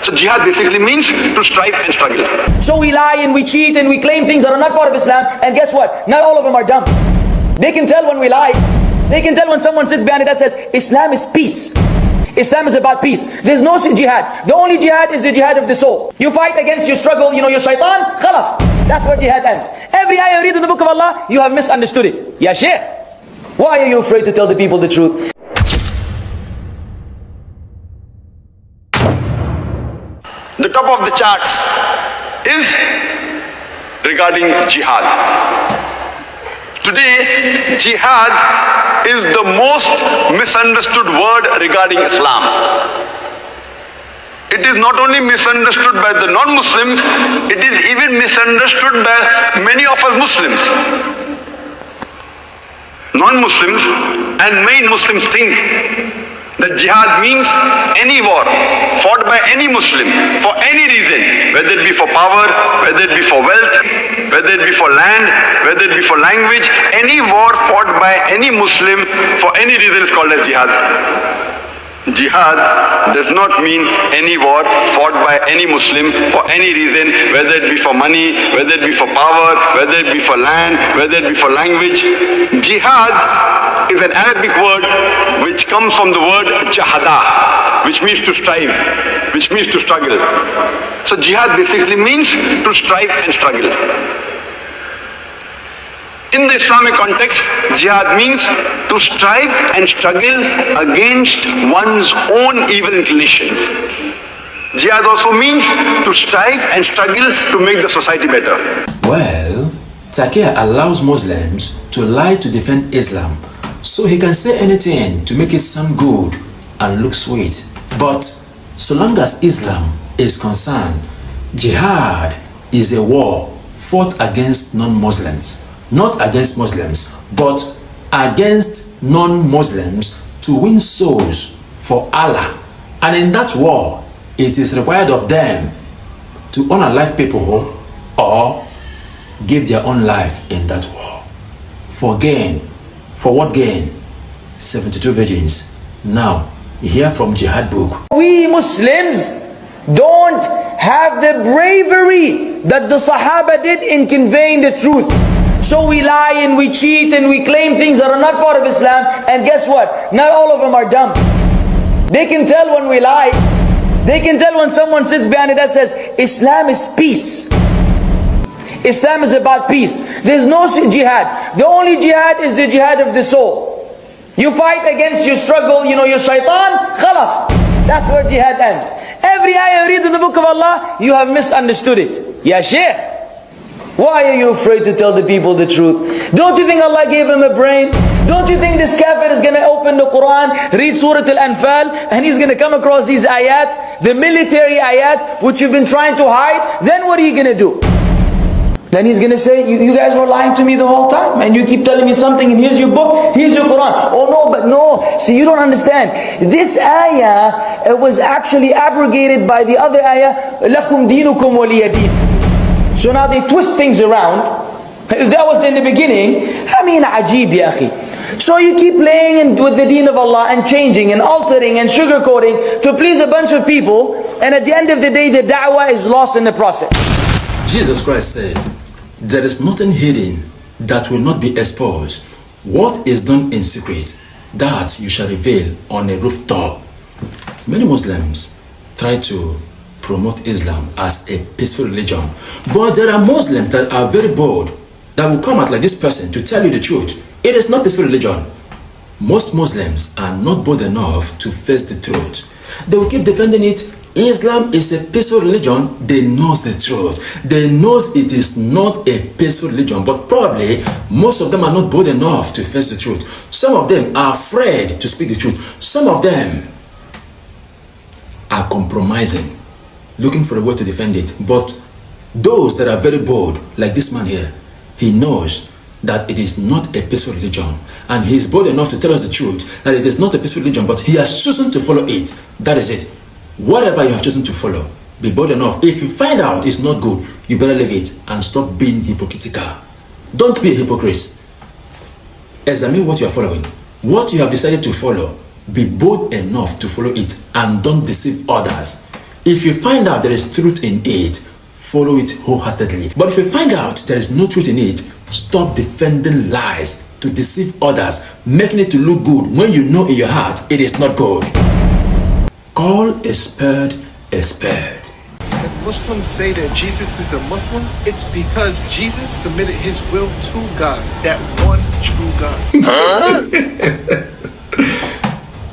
So jihad basically means to strive and struggle. So we lie and we cheat and we claim things that are not part of Islam, and guess what? Not all of them are dumb. They can tell when we lie. They can tell when someone sits behind it that says, Islam is peace. Islam is about peace. There's no jihad. The only jihad is the jihad of the soul. You fight against your struggle, your shaitan, khalas. That's where jihad ends. Every ayah you read in the book of Allah, you have misunderstood it. Ya Shaykh, why are you afraid to tell the people the truth? The top of the charts is regarding jihad. Today, jihad is the most misunderstood word regarding Islam. It is not only misunderstood by the non-Muslims, it is even misunderstood by many of us Muslims. Non-Muslims and main Muslims think that jihad means any war fought by any Muslim for any reason, whether it be for power, whether it be for wealth, whether it be for land, whether it be for language. Any war fought by any Muslim for any reason is called as jihad. Jihad does not mean any war fought by any Muslim for any reason, whether it be for money, whether it be for power, whether it be for land, whether it be for language. Jihad is an Arabic word which comes from the word jahada, which means to strive, which means to struggle. So jihad basically means to strive and struggle. In the Islamic context, jihad means to strive and struggle against one's own evil inclinations. Jihad also means to strive and struggle to make the society better. Well, taqiyya allows Muslims to lie to defend Islam, so he can say anything to make it sound good and look sweet. But so long as Islam is concerned, jihad is a war fought against non-Muslims. Not against Muslims, but against non-Muslims to win souls for Allah. And in that war, it is required of them to unalive people or give their own life in that war. For gain. For what gain? 72 virgins. Now, hear from Jihad book. We Muslims don't have the bravery that the Sahaba did in conveying the truth. So we lie and we cheat and we claim things that are not part of Islam, and guess what? Not all of them are dumb. They can tell when we lie. They can tell when someone sits behind it that says, Islam is peace. Islam is about peace. There's no jihad. The only jihad is the jihad of the soul. You fight against your struggle, your shaitan, khalas. That's where jihad ends. Every ayah you read in the book of Allah, you have misunderstood it. Ya Shaykh, why are you afraid to tell the people the truth? Don't you think Allah gave him a brain? Don't you think this kafir is going to open the Quran, read Surah Al-Anfal, and he's going to come across these ayat, the military ayat, which you've been trying to hide? Then what are you going to do? Then he's going to say, you guys were lying to me the whole time, and you keep telling me something, and here's your book, here's your Quran. Oh no, but no. See, you don't understand. This ayah was actually abrogated by the other ayah, لَكُمْ دِينُكُمْ وَلِيَ دِينُ. So now they twist things around. If that was in the beginning, ajib ya akhi. So you keep playing with the deen of Allah and changing and altering and sugarcoating to please a bunch of people, and at the end of the day the da'wah is lost in the process. Jesus Christ said, there is nothing hidden that will not be exposed. What is done in secret, that you shall reveal on a rooftop. Many Muslims try to promote Islam as a peaceful religion, but there are Muslims that are very bold, that will come out like this person to tell you the truth. It is not peaceful religion. Most Muslims are not bold enough to face the truth. They will keep defending it. Islam is a peaceful religion. They know the truth. They know it is not a peaceful religion, but probably most of them are not bold enough to face the truth. Some of them are afraid to speak the truth. Some of them are compromising, looking for a way to defend it. But those that are very bold, like this man here, he knows that it is not a peaceful religion, and he is bold enough to tell us the truth that it is not a peaceful religion, but he has chosen to follow it. That is it. Whatever you have chosen to follow, be bold enough. If you find out it's not good, you better leave it and stop being hypocritical. Don't be a hypocrite. Examine what you are following, what you have decided to follow. Be bold enough to follow it, and don't deceive others. If you find out there is truth in it, follow it wholeheartedly. But if you find out there is no truth in it, stop defending lies to deceive others, making it to look good when you know in your heart it is not good. Call a spade a spade. If Muslims say that Jesus is a Muslim, it's because Jesus submitted his will to God, that one true God.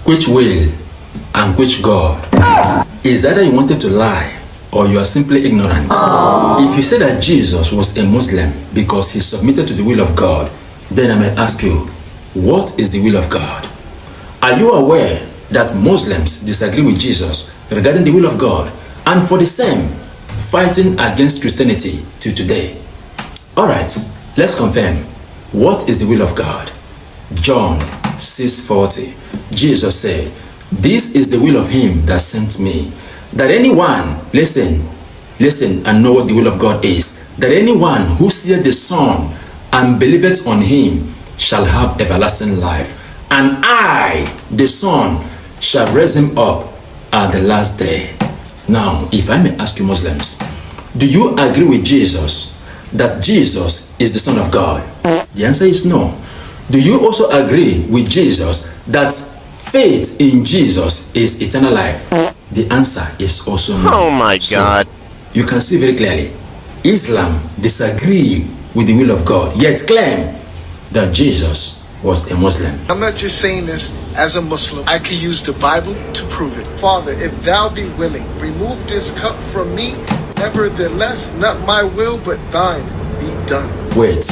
Which will and which God? Is either you wanted to lie or you are simply ignorant. If you say that Jesus was a Muslim because he submitted to the will of God, then I may ask you, what is the will of God? Are you aware that Muslims disagree with Jesus regarding the will of God, and for the same, fighting against Christianity to today? Alright, let's confirm. What is the will of God? John 6:40. Jesus said, "This is the will of him that sent me, that anyone," listen and know what the will of God is, "that anyone who seeth the Son and believeth on him shall have everlasting life, and I, the Son, shall raise him up at the last day." Now, if I may ask you Muslims, do you agree with Jesus that Jesus is the Son of God? The answer is no. Do you also agree with Jesus that faith in Jesus is eternal life? The answer is also no. Oh my God. You can see very clearly, Islam disagree with the will of God, yet claim that Jesus was a Muslim. I'm not just saying this as a Muslim. I can use the Bible to prove it. Father, if thou be willing, remove this cup from me. Nevertheless, not my will, but thine be done. Wait,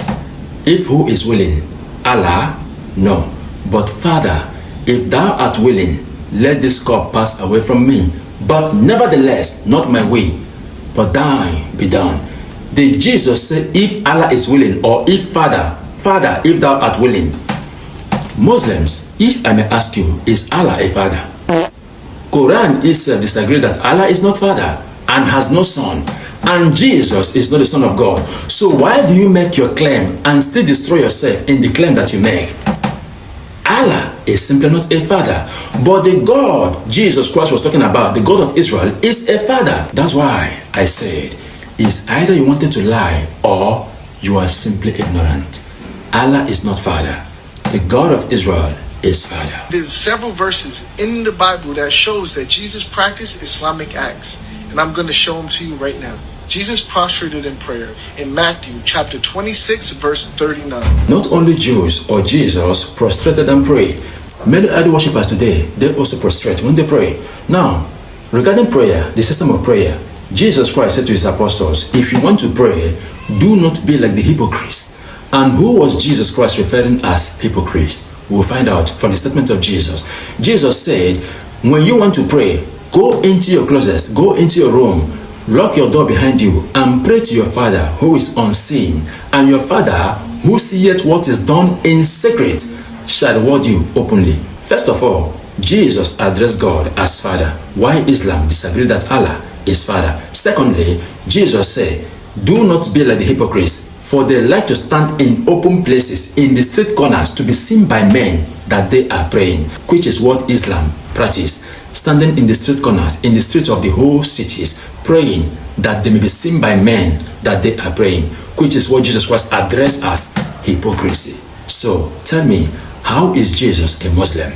if who is willing? Allah? No. But Father, if thou art willing, let this cup pass away from me. But nevertheless, not my way, but thine be done. Did Jesus say, if Allah is willing, or if Father, if thou art willing? Muslims, if I may ask you, is Allah a father? Quran itself disagree that Allah is not father and has no son, and Jesus is not the Son of God. So why do you make your claim and still destroy yourself in the claim that you make? Allah is simply not a father, but the God Jesus Christ was talking about, the God of Israel, is a father. That's why I said, it's either you wanted to lie or you are simply ignorant. Allah is not father. The God of Israel is father. There's several verses in the Bible that shows that Jesus practiced Islamic acts, and I'm going to show them to you right now. Jesus prostrated in prayer in Matthew chapter 26 verse 39. Not only Jews or Jesus prostrated and prayed. Many idol worshippers today, they also prostrate when they pray. Now, regarding prayer, the system of prayer, Jesus Christ said to his apostles, if you want to pray, do not be like the hypocrites. And who was Jesus Christ referring as hypocrites? We'll find out from the statement of Jesus. Jesus said, when you want to pray, go into your closet, go into your room, lock your door behind you, and pray to your Father who is unseen. And your Father who seeth what is done in secret shall reward you openly. First of all, Jesus addressed God as Father. Why Islam disagree that Allah is Father? Secondly, Jesus said, do not be like the hypocrites, for they like to stand in open places, in the street corners, to be seen by men that they are praying, which is what Islam practice. Standing in the street corners, in the streets of the whole cities, praying that they may be seen by men that they are praying, which is what Jesus Christ addressed as hypocrisy. So tell me, how is Jesus a Muslim?